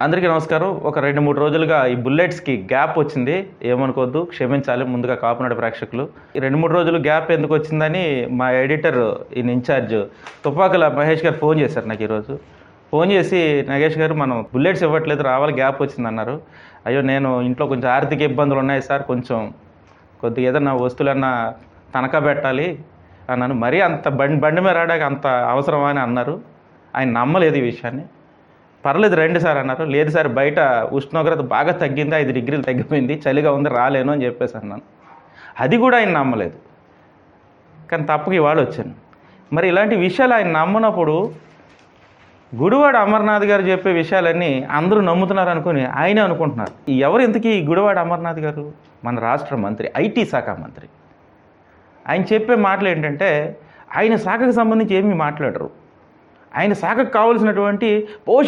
అందరికీ నమస్కారం. ఒక 2-3 రోజులుగా ఈ బుల్లెట్స్కి గ్యాప్ వచ్చింది. ఏమనుకోవద్దు, క్షమించాలి ముందుగా కాపునాడు ప్రేక్షకులు. ఈ 2-3 రోజులు గ్యాప్ ఎందుకు వచ్చిందని మా ఎడిటర్ ఇన్ఛార్జ్ తుపాకుల మహేష్ గారు ఫోన్ చేశారు నాకు ఈరోజు. ఫోన్ చేసి, నాగేష్ గారు మనం బుల్లెట్స్ ఇవ్వట్లేదు, రావాలి, గ్యాప్ వచ్చిందన్నారు. అయ్యో, నేను ఇంట్లో కొంచెం ఆర్థిక ఇబ్బందులు ఉన్నాయి సార్, కొద్దిగా ఏదన్నా వస్తువులన్నా తనఖా పెట్టాలి అన్నాను. మరీ అంత బండి మీద రావడానికి అంత అవసరమా అని అన్నారు. ఆయన నమ్మలేదు ఈ విషయాన్ని. పర్లేదు రండి సార్ అన్నారు. లేదు సార్, బయట ఉష్ణోగ్రత బాగా తగ్గింది, 5 డిగ్రీలు తగ్గిపోయింది, చలిగా ఉంది, రాలేను అని చెప్పేసి అన్నాను. అది కూడా ఆయన నమ్మలేదు. కానీ తప్పక ఇవాళ వచ్చాను. మరి ఇలాంటి విషయాలు ఆయన నమ్మనప్పుడు గుడివాడ అమర్నాథ్ గారు చెప్పే విషయాలన్నీ అందరూ నమ్ముతున్నారు అనుకుని ఆయనే అనుకుంటున్నారు. ఎవరు ఇంతకీ గుడివాడ అమర్నాథ్ గారు? మన రాష్ట్ర మంత్రి, ఐటీ శాఖ మంత్రి. ఆయన చెప్పే మాటలు ఏంటంటే, ఆయన శాఖకు సంబంధించి ఏమీ మాట్లాడరు. ఆయన శాఖకు కావాల్సినటువంటి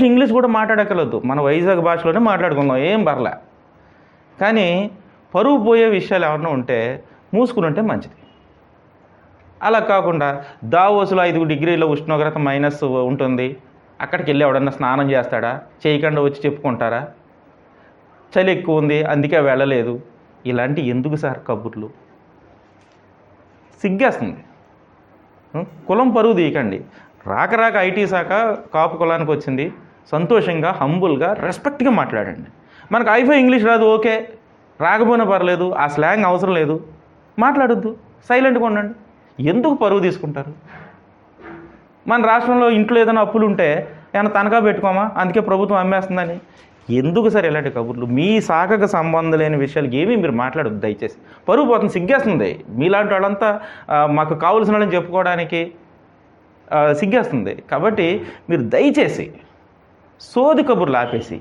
ఇంగ్లీష్ కూడా మాట్లాడక్కర్లేదు, మన వైజాగ్ భాషలోనే మాట్లాడుకుందాం, ఏం పర్లే. కానీ పరువు పోయే విషయాలు ఏమన్నా ఉంటే మూసుకుని ఉంటే మంచిది. అలా కాకుండా దావోసులో 5 డిగ్రీల ఉష్ణోగ్రత మైనస్ ఉంటుంది, అక్కడికి వెళ్ళి ఎవడన్నా స్నానం చేస్తాడా? చేయకుండా వచ్చి చెప్పుకుంటారా? చలి ఎక్కువ ఉంది అందుకే వెళ్ళలేదు. ఇలాంటి ఎందుకు సార్ కబుర్లు? సిగ్గేస్తుంది. కులం పరువు తీయకండి. రాక ఐటీ శాఖ కాపు కులానికి వచ్చింది, సంతోషంగా, హంబుల్గా, రెస్పెక్ట్గా మాట్లాడండి. మనకు ఐఫై ఇంగ్లీష్ రాదు, ఓకే, రాకపోయినా పర్లేదు, ఆ స్లాంగ్ అవసరం లేదు, మాట్లాడొద్దు, సైలెంట్గా ఉండండి. ఎందుకు పరువు తీసుకుంటారు? మన రాష్ట్రంలో ఇంట్లో ఏదైనా అప్పులు ఉంటే ఏమైనా తనఖా పెట్టుకోమా, అందుకే ప్రభుత్వం అమ్మేస్తుందని? ఎందుకు సార్ ఇలాంటి కబుర్లు? మీ శాఖకు సంబంధం లేని విషయాలు ఏమీ మీరు మాట్లాడొద్దు దయచేసి. పరువు పోతుంది, సిగ్గేస్తుంది. మీలాంటి వాళ్ళంతా మాకు కావాల్సిన వాళ్ళని చెప్పుకోవడానికి సిగ్గేస్తుంది. కాబట్టి మీరు దయచేసి సోది కబుర్లు ఆపేసి,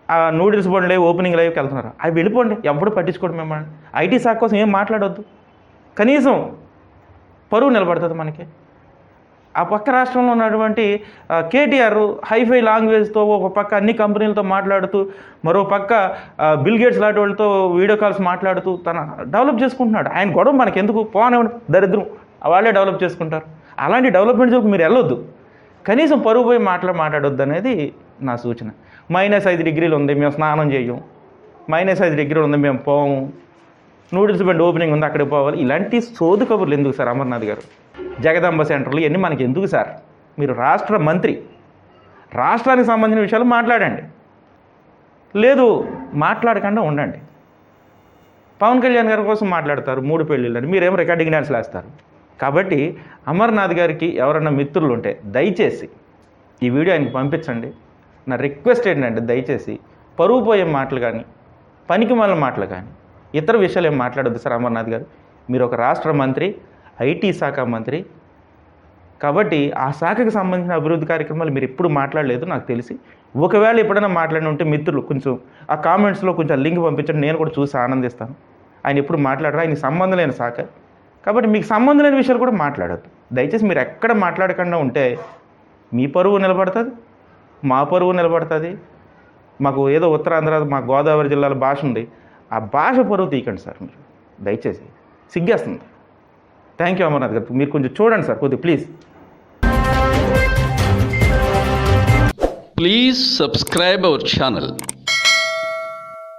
ఆ నూడిల్స్ బండి ఓపెనింగ్ లైవ్కి వెళ్తున్నారు, అవి వెళ్ళిపోండి, ఎప్పుడు పట్టించుకోండి. మిమ్మల్ని ఐటీ శాఖ కోసం ఏం మాట్లాడొద్దు. కనీసం పరువు నిలబడుతుంది మనకి. ఆ పక్క రాష్ట్రంలో ఉన్నటువంటి కేటీఆర్ హైఫై లాంగ్వేజ్తో ఒక పక్క అన్ని కంపెనీలతో మాట్లాడుతూ, మరో పక్క బిల్ గేట్స్ లాంటి వాళ్ళతో వీడియో కాల్స్ మాట్లాడుతూ తన డెవలప్ చేసుకుంటున్నాడు. ఆయన గొడవ మనకి ఎందుకు? పోనివ్వండి, దరిద్రం, వాళ్ళే డెవలప్ చేసుకుంటారు. అలాంటి డెవలప్మెంట్ జోలికి మీరు వెళ్ళొద్దు. కనీసం పరువు పోయి మాట్లాడొద్దు అనేది నా సూచన. -5 డిగ్రీలు ఉంది, మేము స్నానం చేయం. -5 డిగ్రీలు ఉంది, మేము పోము. నూడిల్స్ బండి ఓపెనింగ్ ఉంది, అక్కడికి పోవాలి. ఇలాంటి సోదు కబుర్లు ఎందుకు సార్ అమర్నాథ్ గారు? జగదాంబ సెంటర్లు ఇవన్నీ మనకి ఎందుకు సార్? మీరు రాష్ట్ర మంత్రి, రాష్ట్రానికి సంబంధించిన విషయాలు మాట్లాడండి. లేదు, మాట్లాడకుండా ఉండండి. పవన్ కళ్యాణ్ గారి కోసం మాట్లాడతారు, 3 పెళ్ళిళ్ళని, మీరేమో రికార్డింగ్ డ్యాన్స్లు వేస్తారు. కాబట్టి అమర్నాథ్ గారికి ఎవరన్నా మిత్రులు ఉంటే దయచేసి ఈ వీడియో ఆయనకి పంపించండి. నా రిక్వెస్ట్ ఏంటంటే, దయచేసి పరువు పోయే మాటలు కానీ, పనికిమాలిన మాటలు కానీ, ఇతర విషయాలు ఏం మాట్లాడొద్దు సార్. అమర్నాథ్ గారు, మీరు ఒక రాష్ట్ర మంత్రి, ఐటీ శాఖ మంత్రి. కాబట్టి ఆ శాఖకు సంబంధించిన అభివృద్ధి కార్యక్రమాలు మీరు ఎప్పుడు మాట్లాడలేదు నాకు తెలిసి. ఒకవేళ ఎప్పుడైనా మాట్లాడి ఉంటే మిత్రులు కొంచెం ఆ కామెంట్స్లో కొంచెం లింక్ పంపించండి, నేను కూడా చూసి ఆనందిస్తాను. ఆయన ఎప్పుడు మాట్లాడరా, ఆయనకి సంబంధం లేని శాఖ. కాబట్టి మీకు సంబంధం లేని విషయాలు కూడా మాట్లాడద్దు దయచేసి. మీరు ఎక్కడ మాట్లాడకుండా ఉంటే మీ పరువు నిలబడుతుంది, మా పరువు నిలబడుతుంది. మాకు ఏదో ఉత్తరాంధ్ర, మా గోదావరి జిల్లాల భాష ఉంది, ఆ భాష పరువు తీయకండి సార్ మీరు దయచేసి. సిగ్గేస్తుంది. థ్యాంక్ యూ అమర్నాథ్ గారు, మీరు కొంచెం చూడండి సార్, కొద్దిగా please. Please subscribe our channel.